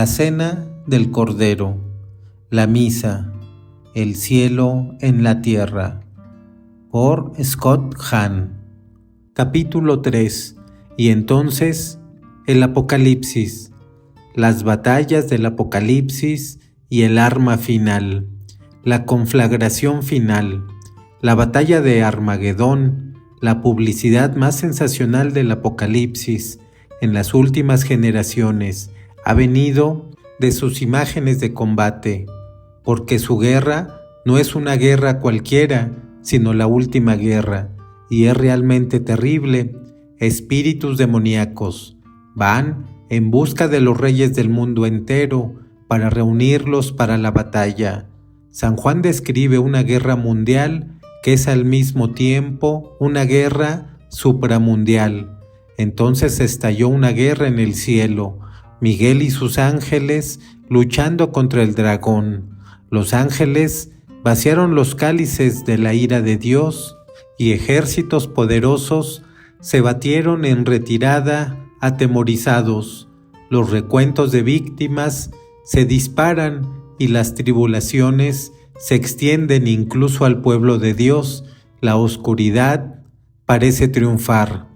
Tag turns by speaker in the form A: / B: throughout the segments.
A: La cena del Cordero, la misa, el cielo en la tierra, por Scott Hahn. Capítulo 3. Y entonces, el Apocalipsis, las batallas del Apocalipsis y el arma final, la conflagración final, la batalla de Armagedón, la publicidad más sensacional del Apocalipsis en las últimas generaciones, ha venido de sus imágenes de combate, porque su guerra no es una guerra cualquiera, sino la última guerra, y es realmente terrible. Espíritus demoníacos van en busca de los reyes del mundo entero para reunirlos para la batalla. San Juan describe una guerra mundial que es al mismo tiempo una guerra supramundial. Entonces estalló una guerra en el cielo, Miguel y sus ángeles luchando contra el dragón. Los ángeles vaciaron los cálices de la ira de Dios y ejércitos poderosos se batieron en retirada atemorizados. Los recuentos de víctimas se disparan y las tribulaciones se extienden incluso al pueblo de Dios. La oscuridad parece triunfar.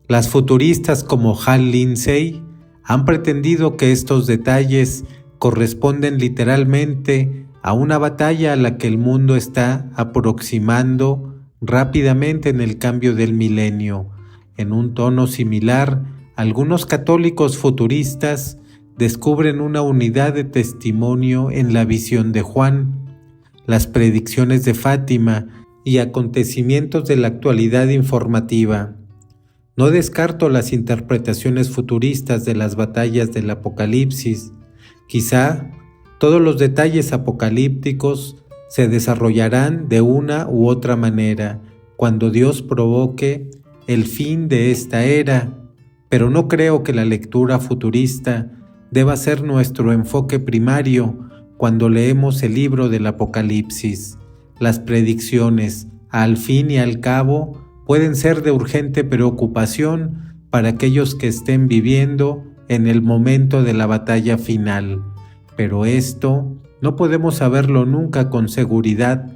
A: Las futuristas como Hal Lindsey han pretendido que estos detalles corresponden literalmente a una batalla a la que el mundo está aproximando rápidamente en el cambio del milenio. En un tono similar, algunos católicos futuristas descubren una unidad de testimonio en la visión de Juan, las predicciones de Fátima y acontecimientos de la actualidad informativa. No descarto las interpretaciones futuristas de las batallas del Apocalipsis. Quizá todos los detalles apocalípticos se desarrollarán de una u otra manera cuando Dios provoque el fin de esta era, pero no creo que la lectura futurista deba ser nuestro enfoque primario cuando leemos el libro del Apocalipsis. Las predicciones, al fin y al cabo, pueden ser de urgente preocupación para aquellos que estén viviendo en el momento de la batalla final, pero esto no podemos saberlo nunca con seguridad.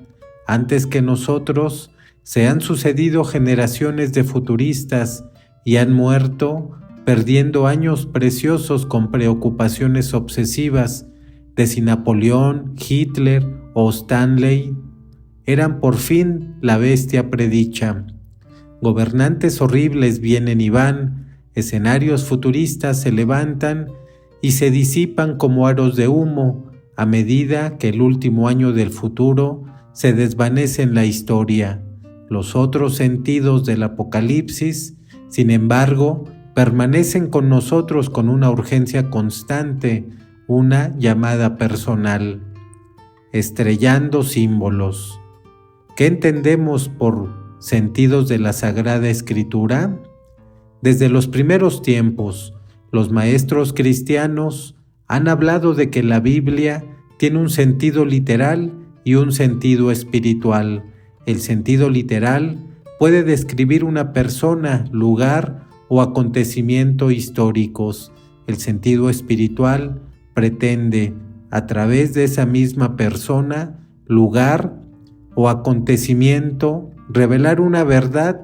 A: Antes que nosotros, se han sucedido generaciones de futuristas y han muerto perdiendo años preciosos con preocupaciones obsesivas de si Napoleón, Hitler o Stanley eran por fin la bestia predicha. Gobernantes horribles vienen y van, escenarios futuristas se levantan y se disipan como aros de humo a medida que el último año del futuro se desvanece en la historia. Los otros sentidos del Apocalipsis, sin embargo, permanecen con nosotros con una urgencia constante, una llamada personal. Estrellando símbolos. ¿Qué entendemos por sentidos de la Sagrada Escritura? Desde los primeros tiempos, los maestros cristianos han hablado de que la Biblia tiene un sentido literal y un sentido espiritual. El sentido literal puede describir una persona, lugar o acontecimiento históricos. El sentido espiritual pretende, a través de esa misma persona, lugar o acontecimiento, revelar una verdad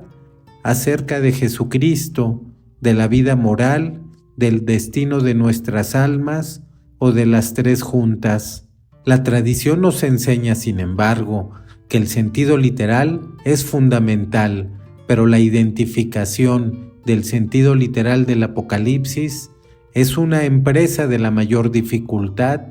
A: acerca de Jesucristo, de la vida moral, del destino de nuestras almas o de las tres juntas. La tradición nos enseña, sin embargo, que el sentido literal es fundamental, pero la identificación del sentido literal del Apocalipsis es una empresa de la mayor dificultad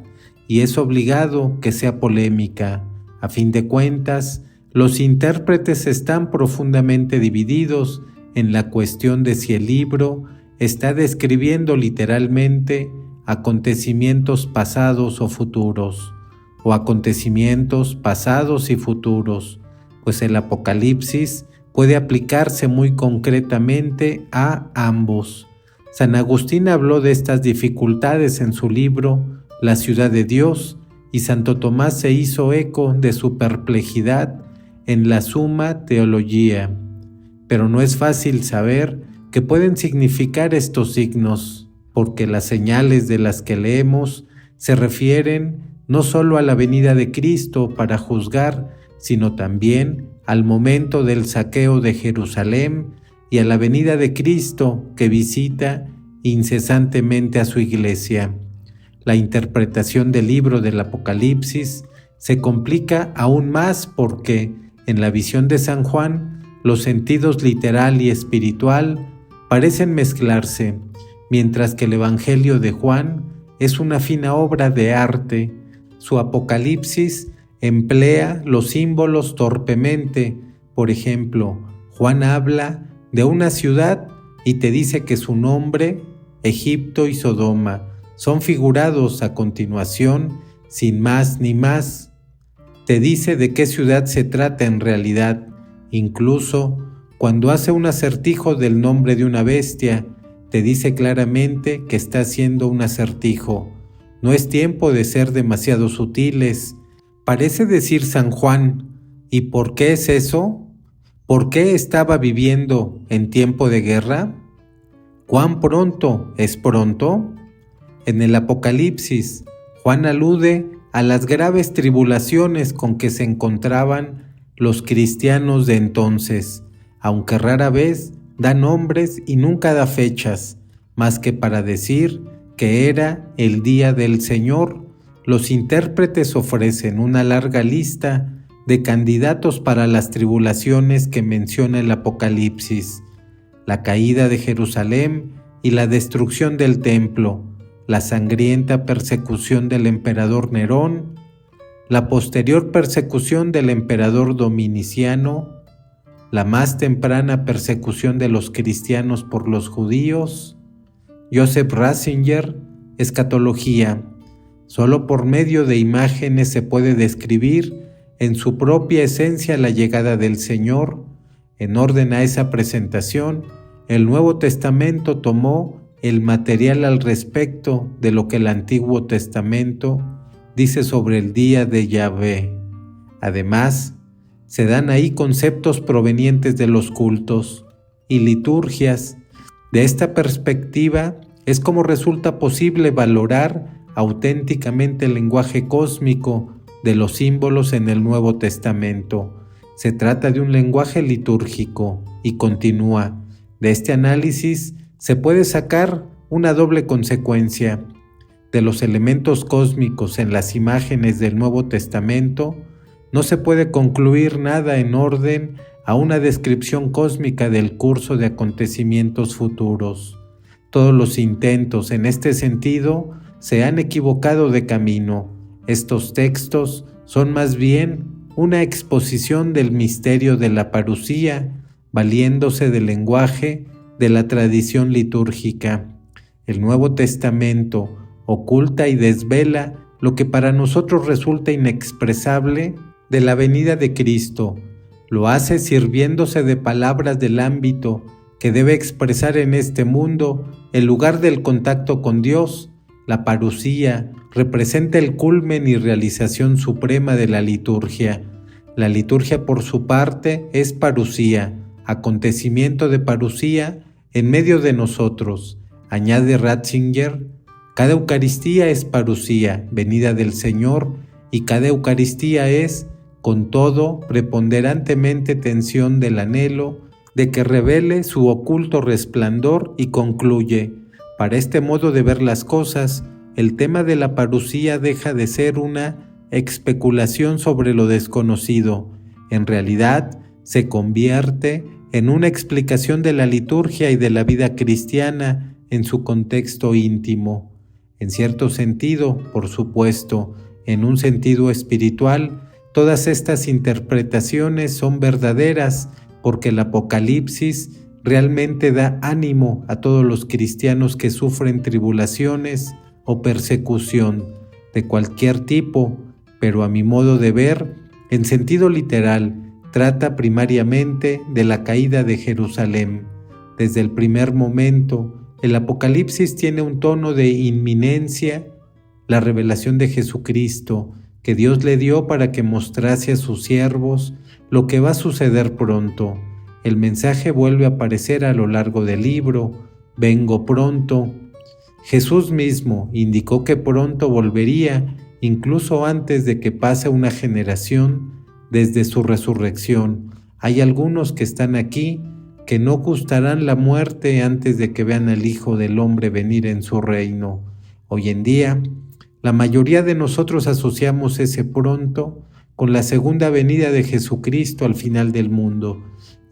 A: y es obligado que sea polémica. A fin de cuentas, los intérpretes están profundamente divididos en la cuestión de si el libro está describiendo literalmente acontecimientos pasados o futuros, o acontecimientos pasados y futuros, pues el Apocalipsis puede aplicarse muy concretamente a ambos. San Agustín habló de estas dificultades en su libro La ciudad de Dios, y Santo Tomás se hizo eco de su perplejidad en la Summa Theologiae. Pero no es fácil saber qué pueden significar estos signos. porque las señales de las que leemos se refieren no solo a la venida de Cristo para juzgar, sino también al momento del saqueo de Jerusalén y a la venida de Cristo que visita incesantemente a su iglesia. La interpretación del libro del Apocalipsis se complica aún más porque, en la visión de San Juan, los sentidos literal y espiritual parecen mezclarse, mientras que el Evangelio de Juan es una fina obra de arte. Su Apocalipsis emplea los símbolos torpemente. Por ejemplo, Juan habla de una ciudad y te dice que su nombre, Egipto y Sodoma, son figurados a continuación, sin más ni más. Te dice de qué ciudad se trata en realidad. Incluso cuando hace un acertijo del nombre de una bestia, te dice claramente que está haciendo un acertijo. No es tiempo de ser demasiado sutiles. Parece decir San Juan. ¿Y por qué es eso? ¿Por qué estaba viviendo en tiempo de guerra? ¿Cuán pronto es pronto? En el Apocalipsis, Juan alude a las graves tribulaciones con que se encontraban los cristianos de entonces, aunque rara vez da nombres y nunca da fechas, más que para decir que era el día del Señor. Los intérpretes ofrecen una larga lista de candidatos para las tribulaciones que menciona el Apocalipsis: la caída de Jerusalén y la destrucción del templo, la sangrienta persecución del emperador Nerón, la posterior persecución del emperador Dominiciano, la más temprana persecución de los cristianos por los judíos. Joseph Ratzinger, Escatología. Solo por medio de imágenes se puede describir en su propia esencia la llegada del Señor. En orden a esa presentación, el Nuevo Testamento tomó el material al respecto de lo que el Antiguo Testamento dice sobre el día de Yahvé. Además, se dan ahí conceptos provenientes de los cultos y liturgias. De esta perspectiva es como resulta posible valorar auténticamente el lenguaje cósmico de los símbolos en el Nuevo Testamento. Se trata de un lenguaje litúrgico y continúa. De este análisis se puede sacar una doble consecuencia. De los elementos cósmicos en las imágenes del Nuevo Testamento, no se puede concluir nada en orden a una descripción cósmica del curso de acontecimientos futuros. Todos los intentos en este sentido se han equivocado de camino. Estos textos son más bien una exposición del misterio de la parusía, valiéndose del lenguaje de la tradición litúrgica. El Nuevo Testamento oculta y desvela lo que para nosotros resulta inexpresable de la venida de Cristo. Lo hace sirviéndose de palabras del ámbito que debe expresar en este mundo el lugar del contacto con Dios. La parusía representa el culmen y realización suprema de la liturgia. La liturgia, por su parte, es parusía, acontecimiento de parusía en medio de nosotros. Añade Ratzinger, cada Eucaristía es parusía, venida del Señor, y cada Eucaristía es, con todo, preponderantemente tensión del anhelo de que revele su oculto resplandor, y concluye: para este modo de ver las cosas, el tema de la parusía deja de ser una especulación sobre lo desconocido. En realidad, se convierte en una explicación de la liturgia y de la vida cristiana en su contexto íntimo. En cierto sentido, por supuesto, en un sentido espiritual, todas estas interpretaciones son verdaderas porque el Apocalipsis realmente da ánimo a todos los cristianos que sufren tribulaciones o persecución de cualquier tipo, pero a mi modo de ver, en sentido literal, trata primariamente de la caída de Jerusalén. Desde el primer momento, el Apocalipsis tiene un tono de inminencia, la revelación de Jesucristo que Dios le dio para que mostrase a sus siervos lo que va a suceder pronto. El mensaje vuelve a aparecer a lo largo del libro: vengo pronto. Jesús mismo indicó que pronto volvería, incluso antes de que pase una generación desde su resurrección. Hay algunos que están aquí que no gustarán la muerte antes de que vean al Hijo del Hombre venir en su reino. Hoy en día, la mayoría de nosotros asociamos ese pronto con la segunda venida de Jesucristo al final del mundo.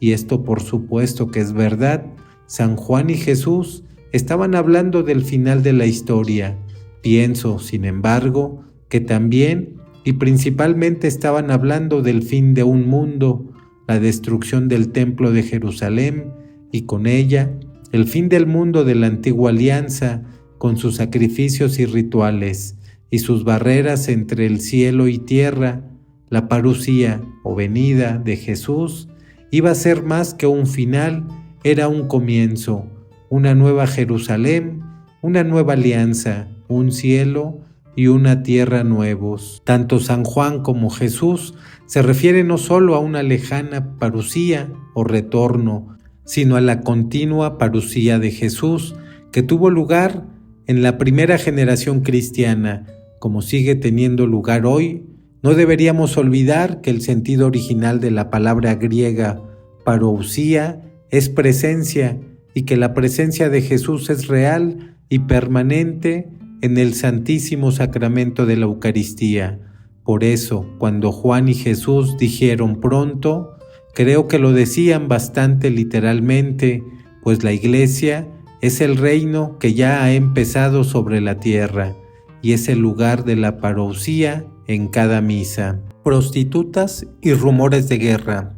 A: Y esto por supuesto que es verdad. San Juan y Jesús estaban hablando del final de la historia. Pienso, sin embargo, que también y principalmente estaban hablando del fin de un mundo, la destrucción del templo de Jerusalén y con ella el fin del mundo de la antigua alianza con sus sacrificios y rituales y sus barreras entre el cielo y tierra. La parusía o venida de Jesús iba a ser más que un final, era un comienzo, una nueva Jerusalén, una nueva alianza, un cielo y una tierra nuevos. Tanto San Juan como Jesús se refieren no solo a una lejana parusía o retorno, sino a la continua parusía de Jesús que tuvo lugar en la primera generación cristiana, como sigue teniendo lugar hoy. No deberíamos olvidar que el sentido original de la palabra griega parousia es presencia y que la presencia de Jesús es real y permanente en el Santísimo Sacramento de la Eucaristía. Por eso, cuando Juan y Jesús dijeron pronto, creo que lo decían bastante literalmente, pues la Iglesia es el reino que ya ha empezado sobre la tierra y es el lugar de la parousia en cada misa. Prostitutas y rumores de guerra.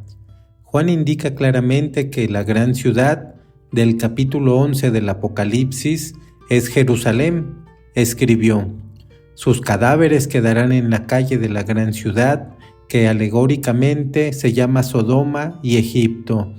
A: Juan indica claramente que la gran ciudad del capítulo 11 del Apocalipsis es Jerusalén. Escribió: sus cadáveres quedarán en la calle de la gran ciudad, que alegóricamente se llama Sodoma y Egipto,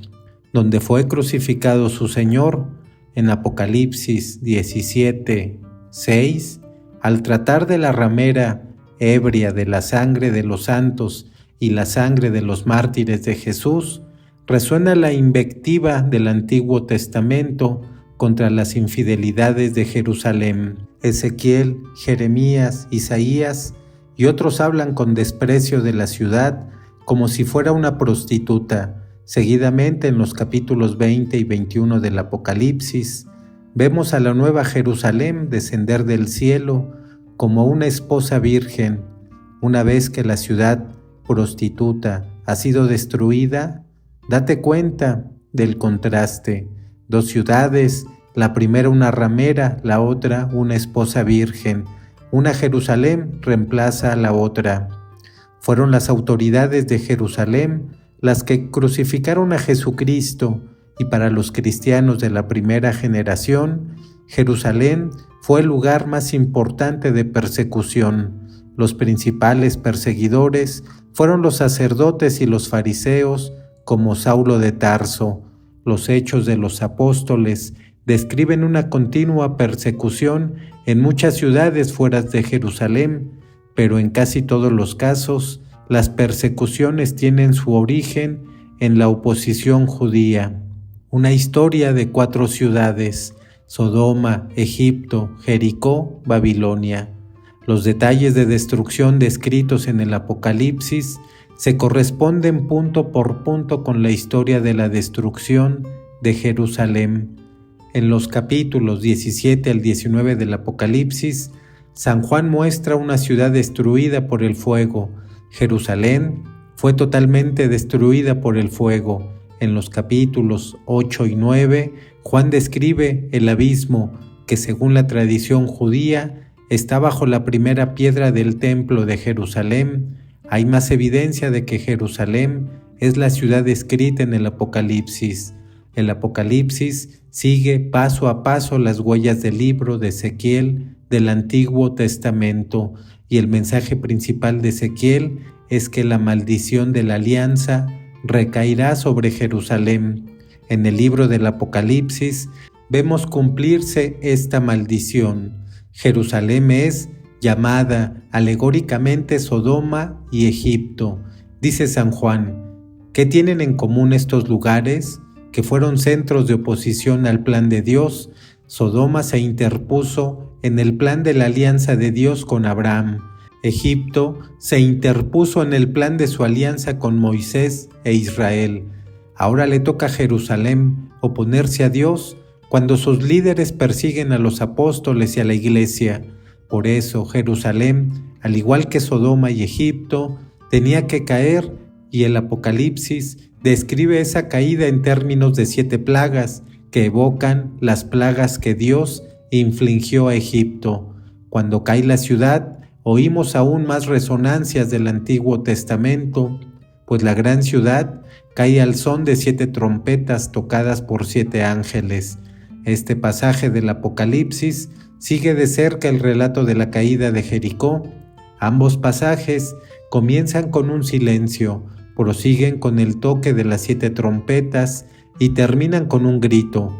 A: donde fue crucificado su Señor. En Apocalipsis 17:6, al tratar de la ramera ebria de la sangre de los santos y la sangre de los mártires de Jesús, resuena la invectiva del Antiguo Testamento contra las infidelidades de Jerusalén. Ezequiel, Jeremías, Isaías y otros hablan con desprecio de la ciudad como si fuera una prostituta. Seguidamente, en los capítulos 20 y 21 del Apocalipsis, vemos a la nueva Jerusalén descender del cielo como una esposa virgen. Una vez que la ciudad prostituta ha sido destruida, date cuenta del contraste. Dos ciudades, la primera una ramera, la otra una esposa virgen. Una Jerusalén reemplaza a la otra. Fueron las autoridades de Jerusalén las que crucificaron a Jesucristo, y para los cristianos de la primera generación, Jerusalén fue el lugar más importante de persecución. Los principales perseguidores fueron los sacerdotes y los fariseos, como Saulo de Tarso. Los Hechos de los Apóstoles describen una continua persecución en muchas ciudades fuera de Jerusalén, pero en casi todos los casos, las persecuciones tienen su origen en la oposición judía. Una historia de 4 ciudades: Sodoma, Egipto, Jericó, Babilonia. Los detalles de destrucción descritos en el Apocalipsis se corresponden punto por punto con la historia de la destrucción de Jerusalén. En los capítulos 17 al 19 del Apocalipsis, San Juan muestra una ciudad destruida por el fuego. Jerusalén fue totalmente destruida por el fuego. En los capítulos 8 y 9, Juan describe el abismo que, según la tradición judía, está bajo la primera piedra del templo de Jerusalén. Hay más evidencia de que Jerusalén es la ciudad descrita en el Apocalipsis. El Apocalipsis sigue paso a paso las huellas del libro de Ezequiel del Antiguo Testamento, y el mensaje principal de Ezequiel es que la maldición de la alianza recaerá sobre Jerusalén. En el libro del Apocalipsis vemos cumplirse esta maldición. Jerusalén es llamada alegóricamente Sodoma y Egipto. Dice San Juan: ¿qué tienen en común estos lugares? Que fueron centros de oposición al plan de Dios, Sodoma se interpuso en el plan de la alianza de Dios con Abraham. Egipto se interpuso en el plan de su alianza con Moisés e Israel. Ahora le toca a Jerusalén oponerse a Dios cuando sus líderes persiguen a los apóstoles y a la iglesia. Por eso Jerusalén, al igual que Sodoma y Egipto, tenía que caer, y el Apocalipsis describe esa caída en términos de 7 plagas que evocan las plagas que Dios infligió a Egipto. Cuando cae la ciudad, oímos aún más resonancias del Antiguo Testamento, pues la gran ciudad cae al son de 7 trompetas tocadas por 7 ángeles. Este pasaje del Apocalipsis sigue de cerca el relato de la caída de Jericó. Ambos pasajes comienzan con un silencio, prosiguen con el toque de las 7 trompetas y terminan con un grito.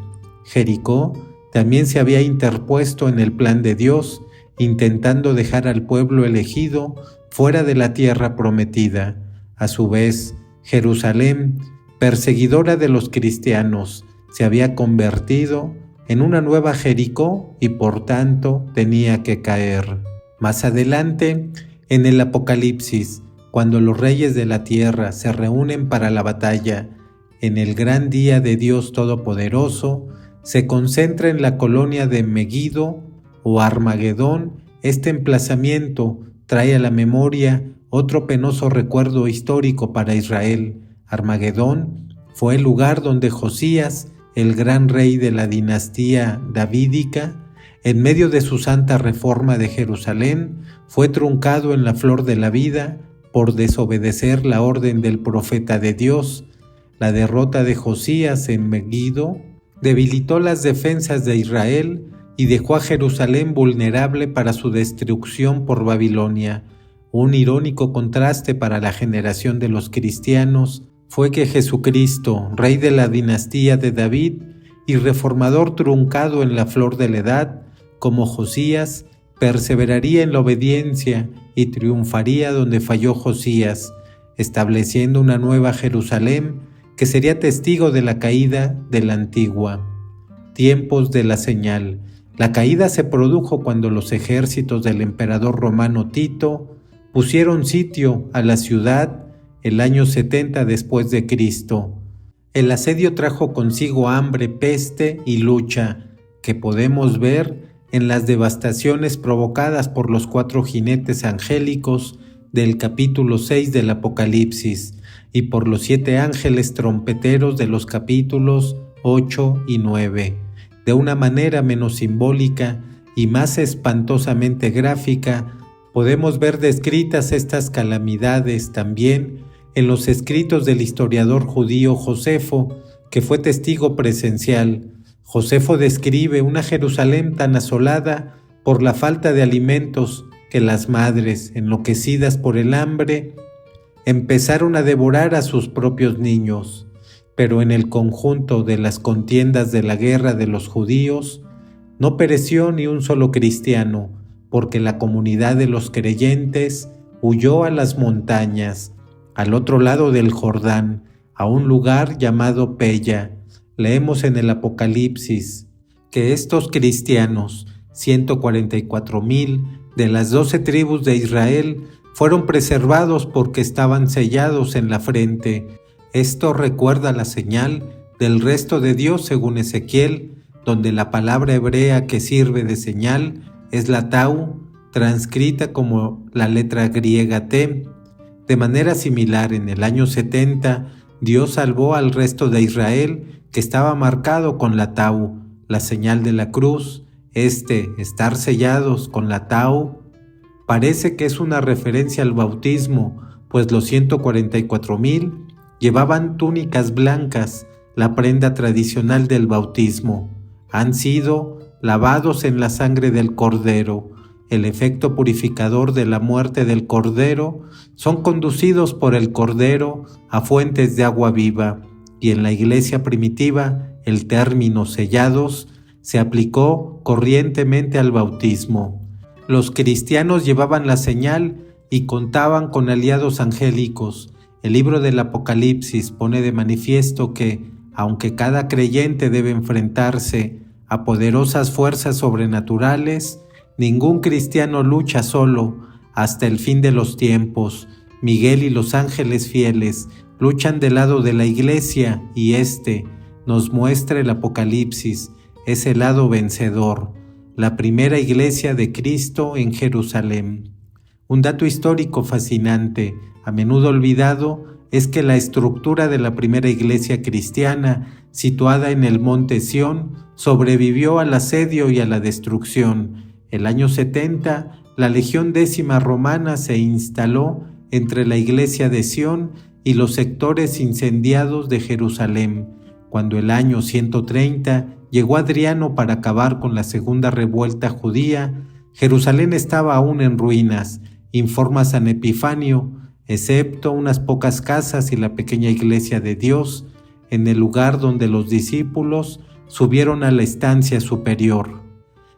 A: Jericó también se había interpuesto en el plan de Dios, intentando dejar al pueblo elegido fuera de la tierra prometida. A su vez, Jerusalén, perseguidora de los cristianos, se había convertido en una nueva Jericó y por tanto tenía que caer. Más adelante, en el Apocalipsis, cuando los reyes de la tierra se reúnen para la batalla, en el gran día de Dios Todopoderoso, se concentra en la colonia de Megiddo o Armagedón. Este emplazamiento trae a la memoria otro penoso recuerdo histórico para Israel. Armagedón fue el lugar donde Josías, el gran rey de la dinastía davídica, en medio de su santa reforma de Jerusalén, fue truncado en la flor de la vida por desobedecer la orden del profeta de Dios. La derrota de Josías en Megiddo debilitó las defensas de Israel y dejó a Jerusalén vulnerable para su destrucción por Babilonia. Un irónico contraste para la generación de los cristianos fue que Jesucristo, rey de la dinastía de David y reformador truncado en la flor de la edad, como Josías, perseveraría en la obediencia y triunfaría donde falló Josías, estableciendo una nueva Jerusalén que sería testigo de la caída de la antigua. Tiempos de la señal. La caída se produjo cuando los ejércitos del emperador romano Tito pusieron sitio a la ciudad el año 70 después de Cristo. El asedio trajo consigo hambre, peste y lucha, que podemos ver en las devastaciones provocadas por los 4 jinetes angélicos del capítulo 6 del Apocalipsis y por los 7 ángeles trompeteros de los capítulos 8 y 9. De una manera menos simbólica y más espantosamente gráfica, podemos ver descritas estas calamidades también en los escritos del historiador judío Josefo, que fue testigo presencial. Josefo describe una Jerusalén tan asolada por la falta de alimentos que las madres, enloquecidas por el hambre, empezaron a devorar a sus propios niños. Pero en el conjunto de las contiendas de la guerra de los judíos, no pereció ni un solo cristiano, porque la comunidad de los creyentes huyó a las montañas, al otro lado del Jordán, a un lugar llamado Pella. Leemos en el Apocalipsis que estos cristianos, 144,000 de las 12 tribus de Israel, fueron preservados porque estaban sellados en la frente. Esto recuerda la señal del resto de Dios según Ezequiel, donde la palabra hebrea que sirve de señal es la tau, transcrita como la letra griega T. De manera similar, en el año 70, Dios salvó al resto de Israel que estaba marcado con la tau, la señal de la cruz. Estar sellados con la tau, parece que es una referencia al bautismo, pues los 144,000 llevaban túnicas blancas, la prenda tradicional del bautismo. Han sido lavados en la sangre del Cordero. El efecto purificador de la muerte del Cordero, son conducidos por el Cordero a fuentes de agua viva, y en la iglesia primitiva el término sellados se aplicó corrientemente al bautismo. Los cristianos llevaban la señal y contaban con aliados angélicos. El libro del Apocalipsis pone de manifiesto que, aunque cada creyente debe enfrentarse a poderosas fuerzas sobrenaturales. Ningún cristiano lucha solo hasta el fin de los tiempos. Miguel y los ángeles fieles luchan del lado de la Iglesia y nos muestra el Apocalipsis, es el lado vencedor, la primera Iglesia de Cristo en Jerusalén. Un dato histórico fascinante, a menudo olvidado, es que la estructura de la primera iglesia cristiana, situada en el monte Sión, sobrevivió al asedio y a la destrucción. El año 70, la Legión Décima romana se instaló entre la iglesia de Sión y los sectores incendiados de Jerusalén. Cuando el año 130 llegó Adriano para acabar con la segunda revuelta judía, Jerusalén estaba aún en ruinas, informa San Epifanio, excepto unas pocas casas y la pequeña iglesia de Dios, en el lugar donde los discípulos subieron a la estancia superior.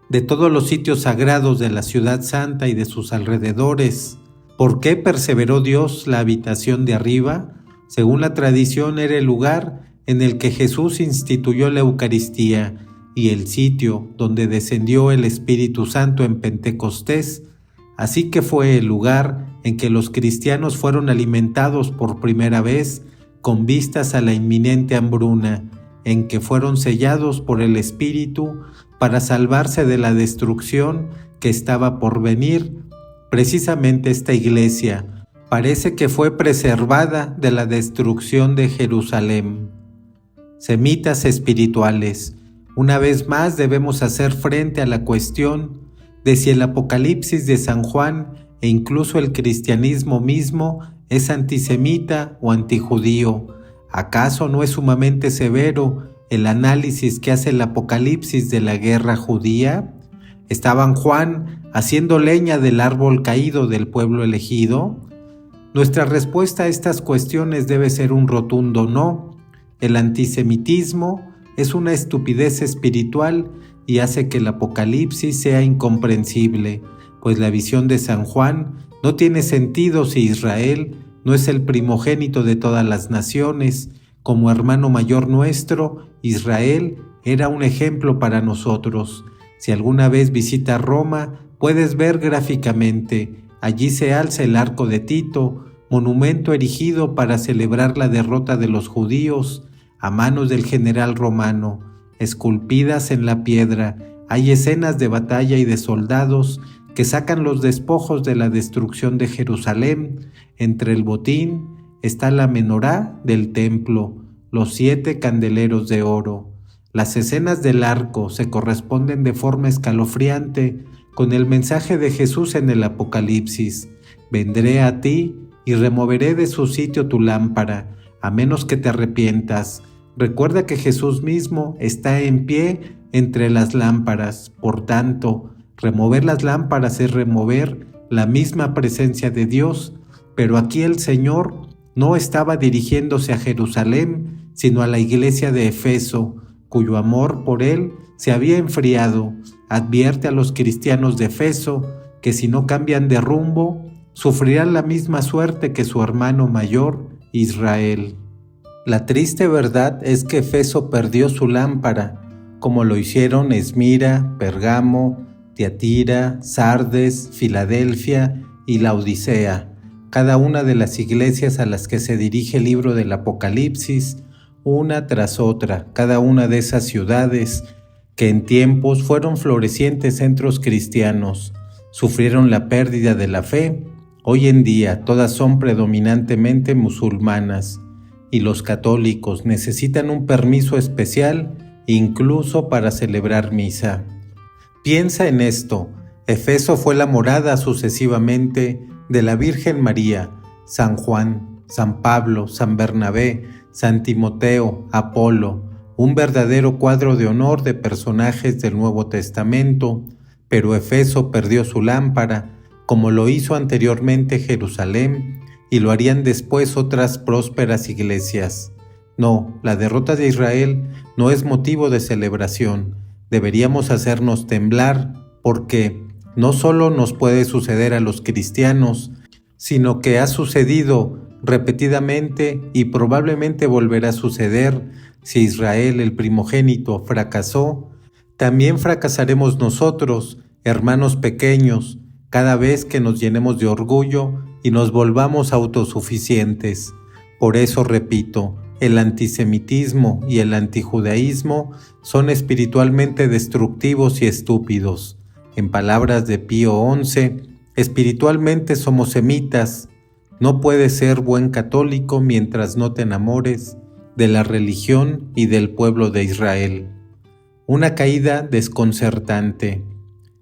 A: De todos los sitios sagrados de la ciudad santa y de sus alrededores, ¿por qué perseveró Dios la habitación de arriba? Según la tradición, era el lugar en el que Jesús instituyó la Eucaristía y el sitio donde descendió el Espíritu Santo en Pentecostés. Así que fue el lugar en que los cristianos fueron alimentados por primera vez con vistas a la inminente hambruna, en que fueron sellados por el Espíritu para salvarse de la destrucción que estaba por venir. Precisamente esta iglesia parece que fue preservada de la destrucción de Jerusalén. Semitas espirituales. Una vez más debemos hacer frente a la cuestión de si el Apocalipsis de San Juan e incluso el cristianismo mismo es antisemita o antijudío. ¿Acaso no es sumamente severo el análisis que hace el Apocalipsis de la guerra judía? ¿Estaban Juan haciendo leña del árbol caído del pueblo elegido? Nuestra respuesta a estas cuestiones debe ser un rotundo no. El antisemitismo es una estupidez espiritual y hace que el Apocalipsis sea incomprensible, pues la visión de San Juan no tiene sentido si Israel no es el primogénito de todas las naciones. Como hermano mayor nuestro, Israel era un ejemplo para nosotros. Si alguna vez visitas Roma, puedes ver gráficamente, allí se alza el Arco de Tito, monumento erigido para celebrar la derrota de los judíos a manos del general romano. Esculpidas en la piedra, hay escenas de batalla y de soldados que sacan los despojos de la destrucción de Jerusalén. Entre el botín está la menorá del templo, los 7 candeleros de oro. Las escenas del arco se corresponden de forma escalofriante con el mensaje de Jesús en el Apocalipsis: vendré a ti y removeré de su sitio tu lámpara, a menos que te arrepientas. Recuerda que Jesús mismo está en pie entre las lámparas. Por tanto, remover las lámparas es remover la misma presencia de Dios, pero aquí el Señor no estaba dirigiéndose a Jerusalén, sino a la iglesia de Efeso, cuyo amor por él se había enfriado. Advierte a los cristianos de Efeso que si no cambian de rumbo, sufrirán la misma suerte que su hermano mayor, Israel. La triste verdad es que Efeso perdió su lámpara, como lo hicieron Esmira, Pergamo, Tiatira, Sardes, Filadelfia y Laodicea, cada una de las iglesias a las que se dirige el libro del Apocalipsis, una tras otra. Cada una de esas ciudades, que en tiempos fueron florecientes centros cristianos, sufrieron la pérdida de la fe. Hoy en día todas son predominantemente musulmanas, y los católicos necesitan un permiso especial incluso para celebrar misa. Piensa en esto: Efeso fue la morada sucesivamente de la Virgen María, San Juan, San Pablo, San Bernabé, San Timoteo, Apolo, un verdadero cuadro de honor de personajes del Nuevo Testamento, pero Efeso perdió su lámpara, como lo hizo anteriormente Jerusalén, y lo harían después otras prósperas iglesias. No, la derrota de Israel no es motivo de celebración. Deberíamos hacernos temblar, porque no solo nos puede suceder a los cristianos, sino que ha sucedido repetidamente y probablemente volverá a suceder. Si Israel, el primogénito, fracasó, También fracasaremos nosotros, hermanos pequeños, cada vez que nos llenemos de orgullo y nos volvamos autosuficientes. Por eso repito, el antisemitismo y el antijudaísmo son espiritualmente destructivos y estúpidos. En palabras de Pío XI, espiritualmente somos semitas. No puedes ser buen católico mientras no te enamores de la religión y del pueblo de Israel. Una caída desconcertante.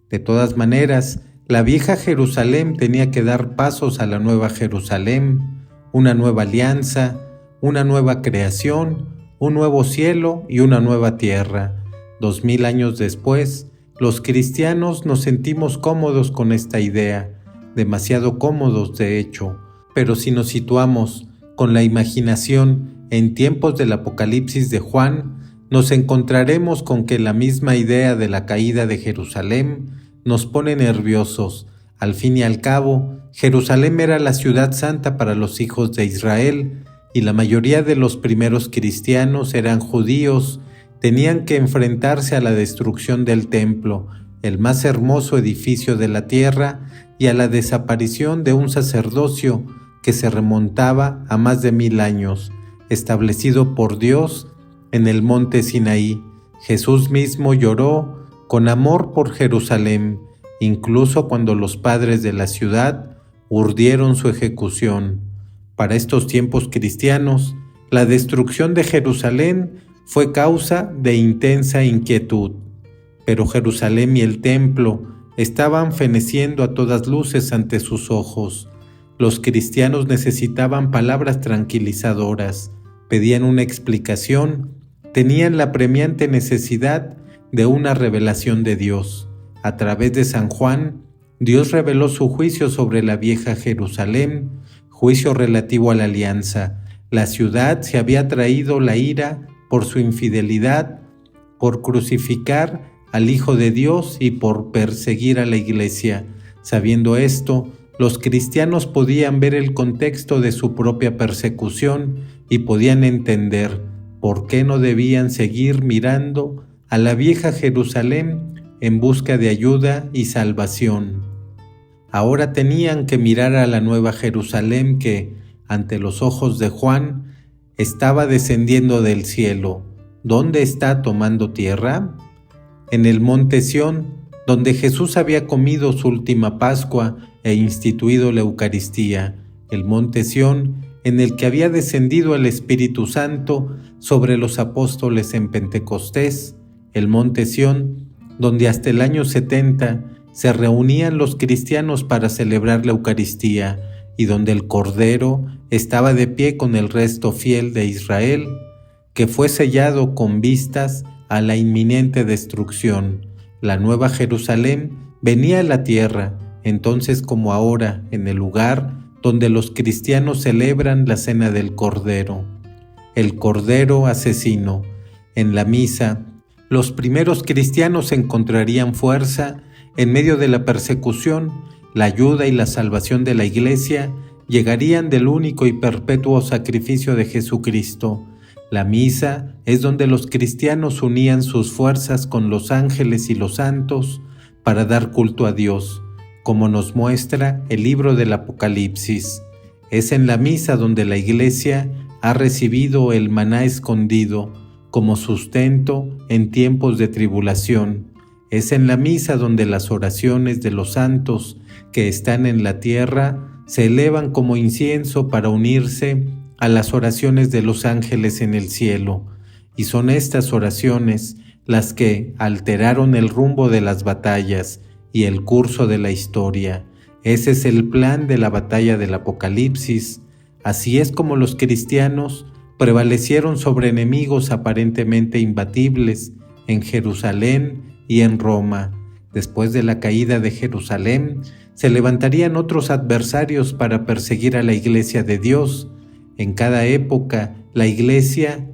A: De todas maneras, la vieja Jerusalén tenía que dar pasos a la nueva Jerusalén, una nueva alianza, una nueva creación, un nuevo cielo y una nueva tierra. 2000 años después, los cristianos nos sentimos cómodos con esta idea, demasiado cómodos de hecho, pero si nos situamos con la imaginación en tiempos del Apocalipsis de Juan, nos encontraremos con que la misma idea de la caída de Jerusalén nos pone nerviosos. Al fin y al cabo, Jerusalén era la ciudad santa para los hijos de Israel, y la mayoría de los primeros cristianos eran judíos. Tenían que enfrentarse a la destrucción del templo, el más hermoso edificio de la tierra, y a la desaparición de un sacerdocio que se remontaba a más de 1000 años, establecido por Dios en el monte Sinaí. Jesús mismo lloró con amor por Jerusalén, incluso cuando los padres de la ciudad urdieron su ejecución. Para estos tiempos cristianos, la destrucción de Jerusalén fue causa de intensa inquietud, pero Jerusalén y el templo estaban feneciendo a todas luces ante sus ojos. Los cristianos necesitaban palabras tranquilizadoras, pedían una explicación, tenían la apremiante necesidad de una revelación de Dios. A través de San Juan, Dios reveló su juicio sobre la vieja Jerusalén, juicio relativo a la alianza. La ciudad se había traído la ira por su infidelidad, por crucificar al Hijo de Dios y por perseguir a la Iglesia. Sabiendo esto, los cristianos podían ver el contexto de su propia persecución y podían entender por qué no debían seguir mirando a la vieja Jerusalén en busca de ayuda y salvación. Ahora tenían que mirar a la nueva Jerusalén que, ante los ojos de Juan, estaba descendiendo del cielo. ¿Dónde está tomando tierra? En el monte Sión, donde Jesús había comido su última Pascua e instituido la Eucaristía. El monte Sión, en el que había descendido el Espíritu Santo sobre los apóstoles en Pentecostés. El monte Sión, donde hasta el año 70 se reunían los cristianos para celebrar la Eucaristía y donde el Cordero estaba de pie con el resto fiel de Israel, que fue sellado con vistas a la inminente destrucción. La nueva Jerusalén venía a la tierra, entonces como ahora, en el lugar donde los cristianos celebran la cena del Cordero. El Cordero asesino. En la misa, los primeros cristianos encontrarían fuerza en medio de la persecución. La ayuda y la salvación de la Iglesia llegarían del único y perpetuo sacrificio de Jesucristo. La misa es donde los cristianos unían sus fuerzas con los ángeles y los santos para dar culto a Dios, como nos muestra el libro del Apocalipsis. Es en la misa donde la Iglesia ha recibido el maná escondido como sustento en tiempos de tribulación. Es en la misa donde las oraciones de los santos que están en la tierra se elevan como incienso para unirse a las oraciones de los ángeles en el cielo. Y son estas oraciones las que alteraron el rumbo de las batallas y el curso de la historia. Ese es el plan de la batalla del Apocalipsis. Así es como los cristianos prevalecieron sobre enemigos aparentemente imbatibles en Jerusalén y en Roma. Después de la caída de Jerusalén, se levantarían otros adversarios para perseguir a la Iglesia de Dios. En cada época, la Iglesia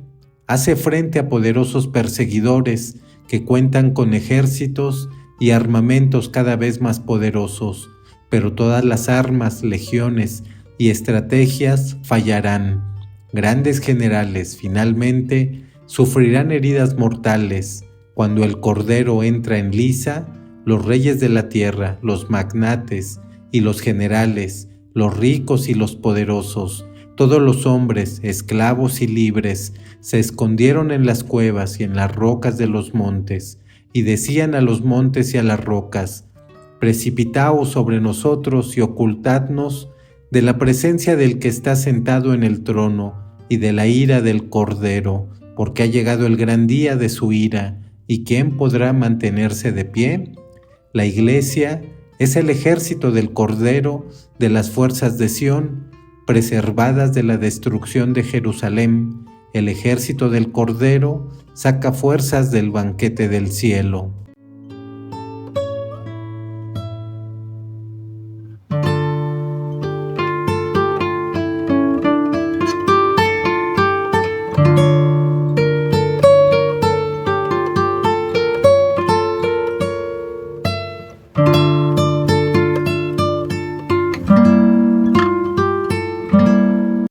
A: hace frente a poderosos perseguidores que cuentan con ejércitos y armamentos cada vez más poderosos, pero todas las armas, legiones y estrategias fallarán. Grandes generales finalmente sufrirán heridas mortales, Cuando el Cordero entra en liza, los reyes de la tierra, los magnates y los generales, los ricos y los poderosos, todos los hombres, esclavos y libres, se escondieron en las cuevas y en las rocas de los montes, y decían a los montes y a las rocas: precipitaos sobre nosotros y ocultadnos de la presencia del que está sentado en el trono y de la ira del Cordero, porque ha llegado el gran día de su ira, ¿y quién podrá mantenerse de pie? La Iglesia es el ejército del Cordero, de las fuerzas de Sión, preservadas de la destrucción de Jerusalén. El ejército del Cordero saca fuerzas del banquete del cielo.